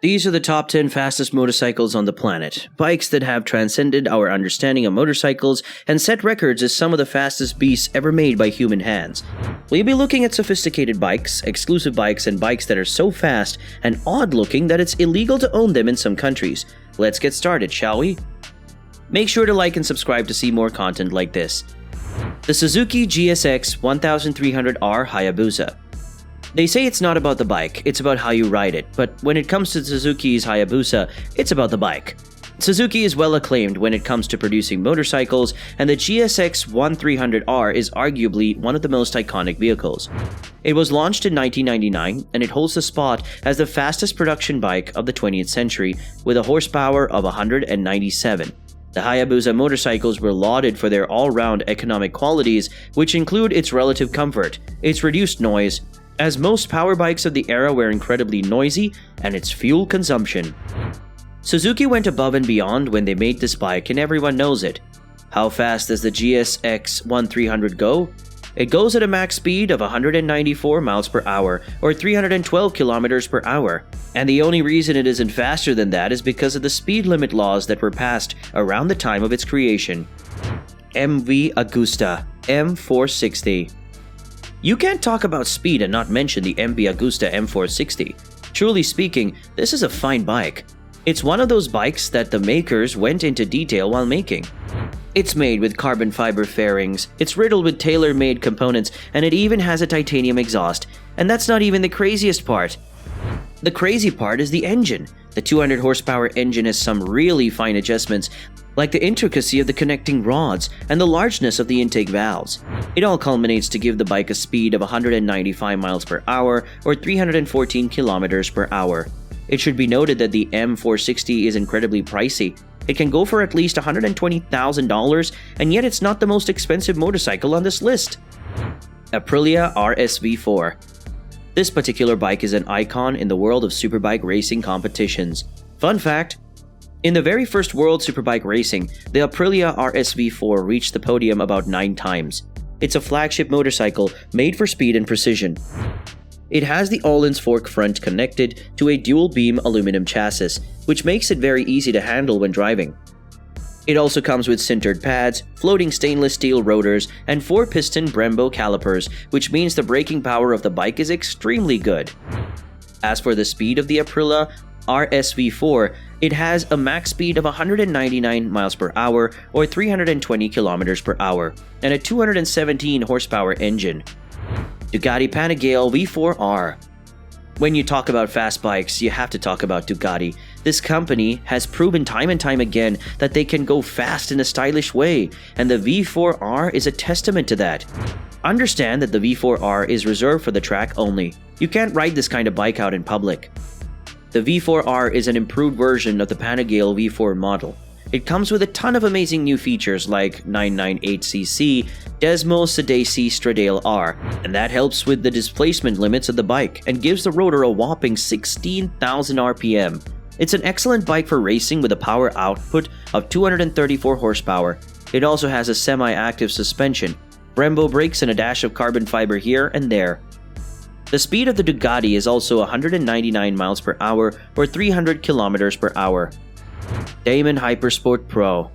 These are the top 10 fastest motorcycles on the planet. Bikes that have transcended our understanding of motorcycles and set records as some of the fastest beasts ever made by human hands. We'll be looking at sophisticated bikes, exclusive bikes, and bikes that are so fast and odd-looking that it's illegal to own them in some countries. Let's get started, shall we? Make sure to like and subscribe to see more content like this. The Suzuki GSX1300R Hayabusa. They say it's not about the bike, it's about how you ride it, but when it comes to Suzuki's Hayabusa, it's about the bike. Suzuki is well acclaimed when it comes to producing motorcycles, and the GSX1300R is arguably one of the most iconic vehicles. It was launched in 1999, and it holds the spot as the fastest production bike of the 20th century, with a horsepower of 197. The Hayabusa motorcycles were lauded for their all-round economic qualities, which include its relative comfort, its reduced noise, as most power bikes of the era were incredibly noisy, and its fuel consumption. Suzuki went above and beyond when they made this bike, and everyone knows it. How fast does the GSX1300 go? It goes at a max speed of 194 miles per hour, or 312 kilometers per hour. And the only reason it isn't faster than that is because of the speed limit laws that were passed around the time of its creation. MV Agusta M460. You can't talk about speed and not mention the MV Agusta M460. Truly speaking, this is a fine bike. It's one of those bikes that the makers went into detail while making. It's made with carbon fiber fairings, it's riddled with tailor-made components, and it even has a titanium exhaust. And that's not even the craziest part. The crazy part is the engine. The 200 horsepower engine has some really fine adjustments, like the intricacy of the connecting rods and the largeness of the intake valves. It all culminates to give the bike a speed of 195 miles per hour or 314 kilometers per hour. It should be noted that the M460 is incredibly pricey. It can go for at least $120,000, and yet it's not the most expensive motorcycle on this list. Aprilia RSV4. This particular bike is an icon in the world of superbike racing competitions. Fun fact: in the very first World Superbike racing, the Aprilia RSV4 reached the podium about 9 times. It's a flagship motorcycle made for speed and precision. It has the Öhlins fork front connected to a dual-beam aluminum chassis, which makes it very easy to handle when driving. It also comes with sintered pads, floating stainless steel rotors, and 4-piston Brembo calipers, which means the braking power of the bike is extremely good. As for the speed of the Aprilia RSV4, it has a max speed of 199 miles per hour or 320 kilometers per hour, and a 217 horsepower engine. Ducatipanigale V4R. When you talk about fast bikes, you have to talk about Ducati. This company has proven time and time again that they can go fast in a stylish way, and the V4R is a testament to that. Understand that the V4R is reserved for the track only. You can't ride this kind of bike out in public. The V4R is an improved version of the Panigale V4 model. It comes with a ton of amazing new features like 998cc Desmo Sedaci Stradale R, and that helps with the displacement limits of the bike and gives the rotor a whopping 16,000 RPM. It's an excellent bike for racing with a power output of 234 horsepower. It also has a semi-active suspension, Brembo brakes, and a dash of carbon fiber here and there. The speed of the Ducati is also 199 miles per hour or 300 kilometers per hour. Damon Hypersport Pro.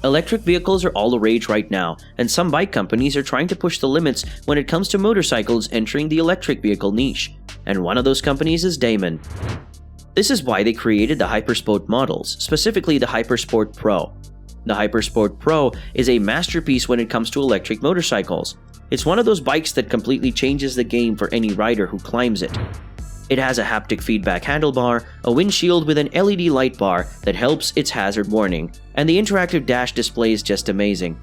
Electric vehicles are all the rage right now, and some bike companies are trying to push the limits when it comes to motorcycles entering the electric vehicle niche, and one of those companies is Damon. This is why they created the Hypersport models, specifically the Hypersport Pro. The Hypersport Pro is a masterpiece when it comes to electric motorcycles. It's one of those bikes that completely changes the game for any rider who climbs it. It has a haptic feedback handlebar, a windshield with an LED light bar that helps its hazard warning, and the interactive dash display is just amazing.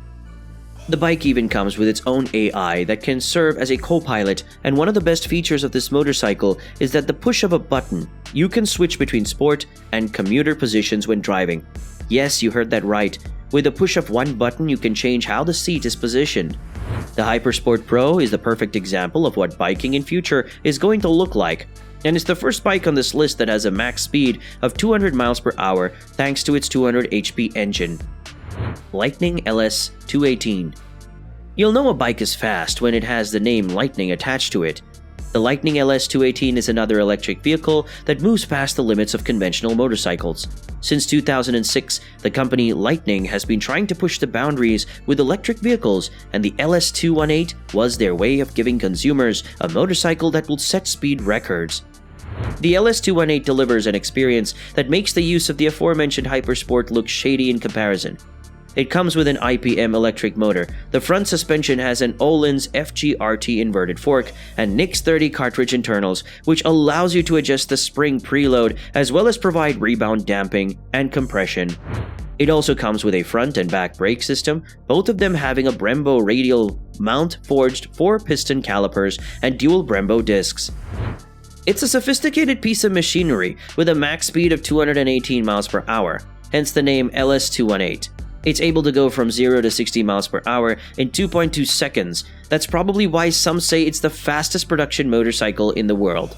The bike even comes with its own AI that can serve as a co-pilot, and one of the best features of this motorcycle is that the push of a button, you can switch between sport and commuter positions when driving. Yes, you heard that right. With the push of one button, you can change how the seat is positioned. The Hypersport Pro is the perfect example of what biking in future is going to look like, and it's the first bike on this list that has a max speed of 200 miles per hour thanks to its 200 HP engine. Lightning LS 218. You'll know a bike is fast when it has the name Lightning attached to it. The Lightning LS218 is another electric vehicle that moves past the limits of conventional motorcycles. Since 2006, the company Lightning has been trying to push the boundaries with electric vehicles, and the LS218 was their way of giving consumers a motorcycle that will set speed records. The LS218 delivers an experience that makes the use of the aforementioned Hypersport look shady in comparison. It comes with an IPM electric motor. The front suspension has an Öhlins FGRT inverted fork and Nix 30 cartridge internals, which allows you to adjust the spring preload as well as provide rebound damping and compression. It also comes with a front and back brake system, both of them having a Brembo radial mount forged 4-piston calipers and dual Brembo discs. It's a sophisticated piece of machinery with a max speed of 218 miles per hour, hence the name LS218. It's able to go from 0 to 60 miles per hour in 2.2 seconds. That's probably why some say it's the fastest production motorcycle in the world.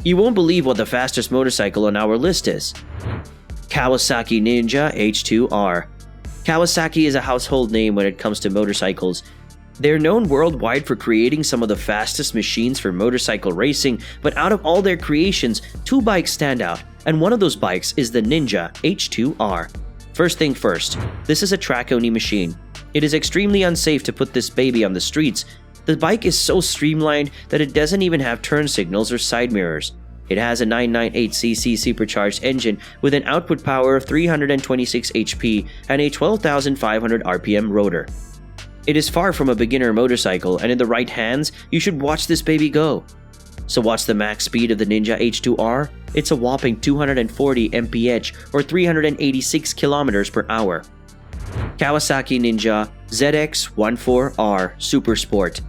You won't believe what the fastest motorcycle on our list is. Kawasaki Ninja H2R. Kawasaki is a household name when it comes to motorcycles. They're known worldwide for creating some of the fastest machines for motorcycle racing, but out of all their creations, 2 bikes stand out, and one of those bikes is the Ninja H2R. First thing first, this is a track-only machine. It is extremely unsafe to put this baby on the streets. The bike is so streamlined that it doesn't even have turn signals or side mirrors. It has a 998cc supercharged engine with an output power of 326 HP and a 12,500 RPM rotor. It is far from a beginner motorcycle, and in the right hands, you should watch this baby go. So what's the max speed of the Ninja H2R? It's a whopping 240 mph or 386 km per hour. Kawasaki Ninja ZX14R Super Sport.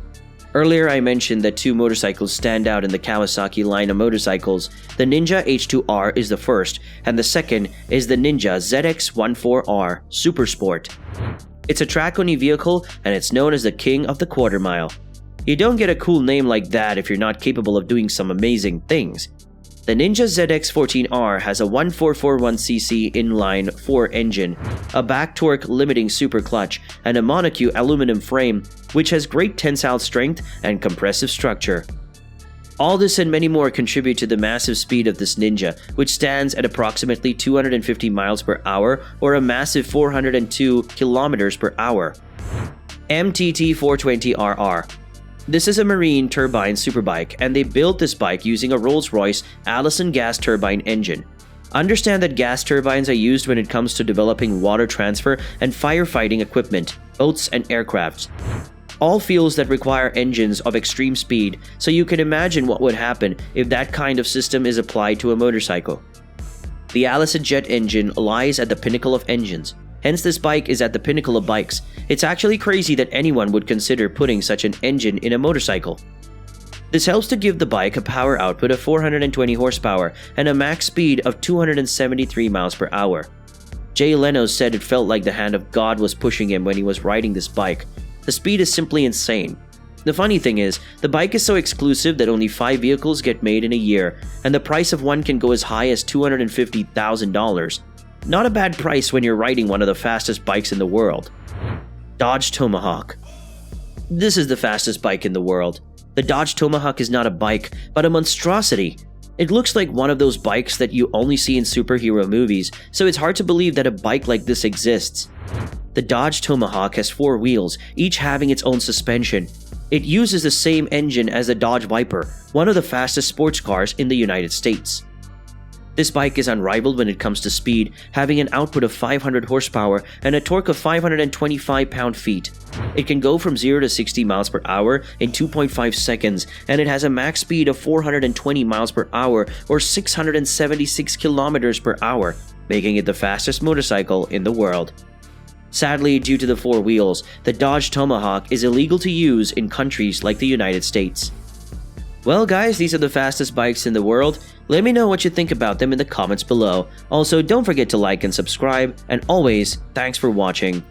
Earlier I mentioned that 2 motorcycles stand out in the Kawasaki line of motorcycles. The Ninja H2R is the first, and the second is the Ninja ZX14R Super Sport. It's a track-only vehicle, and it's known as the king of the quarter mile. You don't get a cool name like that if you're not capable of doing some amazing things. The Ninja ZX14R has a 1441cc inline 4 engine, a back torque limiting super clutch, and a monocoque aluminum frame, which has great tensile strength and compressive structure. All this and many more contribute to the massive speed of this Ninja, which stands at approximately 250 miles per hour or a massive 402 kilometers per hour. MTT420RR. This is a marine turbine superbike, and they built this bike using a Rolls-Royce Allison gas turbine engine. Understand that gas turbines are used when it comes to developing water transfer and firefighting equipment, boats and aircrafts. All fields that require engines of extreme speed, so you can imagine what would happen if that kind of system is applied to a motorcycle. The Allison jet engine lies at the pinnacle of engines. Hence, this bike is at the pinnacle of bikes. It's actually crazy that anyone would consider putting such an engine in a motorcycle. This helps to give the bike a power output of 420 horsepower and a max speed of 273 miles per hour. Jay Leno said it felt like the hand of God was pushing him when he was riding this bike. The speed is simply insane. The funny thing is, the bike is so exclusive that only 5 vehicles get made in a year, and the price of one can go as high as $250,000. Not a bad price when you're riding one of the fastest bikes in the world. Dodge Tomahawk. This is the fastest bike in the world. The Dodge Tomahawk is not a bike, but a monstrosity. It looks like one of those bikes that you only see in superhero movies, so it's hard to believe that a bike like this exists. The Dodge Tomahawk has 4 wheels, each having its own suspension. It uses the same engine as the Dodge Viper, one of the fastest sports cars in the United States. This bike is unrivaled when it comes to speed, having an output of 500 horsepower and a torque of 525 pound-feet. It can go from 0 to 60 miles per hour in 2.5 seconds, and it has a max speed of 420 miles per hour or 676 kilometers per hour, making it the fastest motorcycle in the world. Sadly, due to the 4 wheels, the Dodge Tomahawk is illegal to use in countries like the United States. Well guys, these are the fastest bikes in the world. Let me know what you think about them in the comments below. Also, don't forget to like and subscribe, and always, thanks for watching.